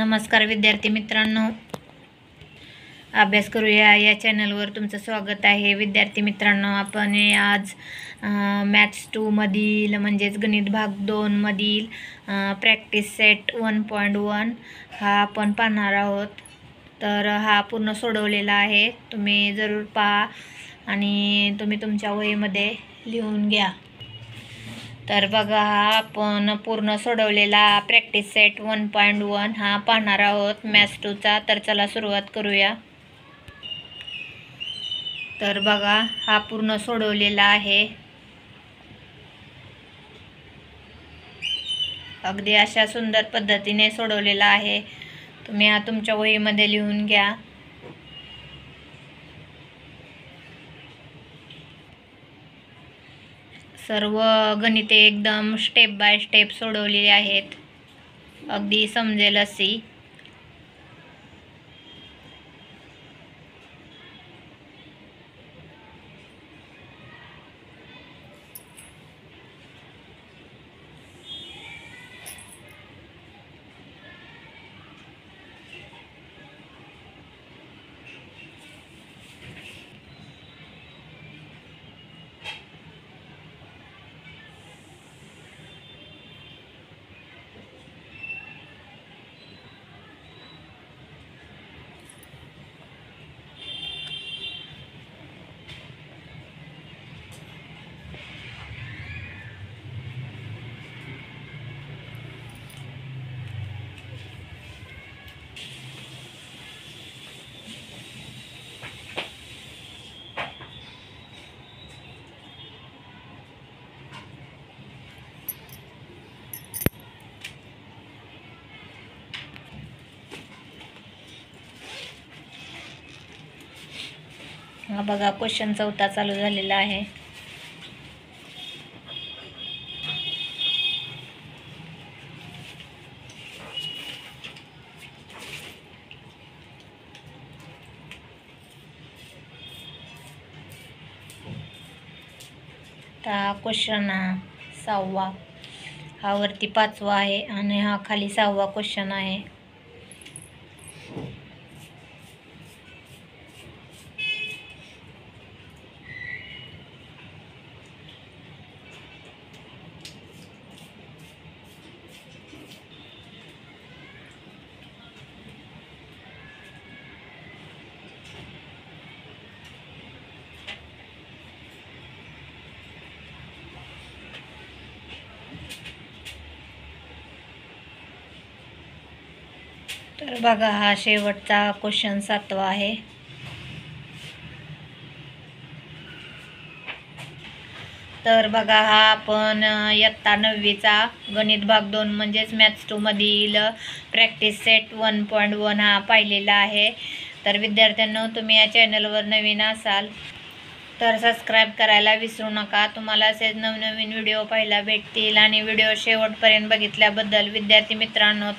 नमस्कार विद्यार्थी मित्रांनो, अभ्यास करूया या चॅनलवर तुमचं स्वागत आहे. विद्यार्थी मित्रांनो, आपण आज मॅथ्स 2 मधील म्हणजेच गणित भाग 2 मधील प्रॅक्टिस सेट 1.1 हा आपण पाहणार आहोत. तर हा पूर्ण सोडवलेला आहे. तुम्ही जरूर पहा आणि तुम्ही तुमच्या वहीमध्ये लिहून घ्या. तर बघा, हा आपण पूर्ण सोडवलेला प्रॅक्टिस सेट 1.1 हा पाहणार आहोत मॅथ्स 2चा. तर चला सुरुवात करूया. तर बघा, हा पूर्ण सोडवलेला आहे. अगदी अशा सुंदर पद्धतीने सोडवलेला आहे. तुम्ही हा तुमच्या वहीमध्ये लिहून घ्या. सर्व गणिते एकदम स्टेप बाय स्टेप सोडवलेली आहेत, अगदी समजेल अशी. हा बघा, क्वेश्चन 4 चालू झालेला आहे. हा क्वेश्चन 6वा, हा वरती 5वा आहे आणि हा खाली 6वा क्वेश्चन आहे. तर बघा, हा शेवटचा क्वेश्चन 7वा आहे. तर बघा, हा आपण इयत्ता 9वीचा गणित भाग 2 म्हणजेच मॅथ्स 2 मधील प्रॅक्टिस सेट 1.1 हा पाहिलेला आहे. तर विद्यार्थ्यांनो, तुम्ही या चॅनलवर नवीन असाल तर सबस्क्राईब करायला विसरू नका. तुम्हाला असेच नवनवीन व्हिडिओ पाहायला भेटतील. आणि व्हिडिओ शेवटपर्यंत बघितल्याबद्दल विद्यार्थी मित्रांनो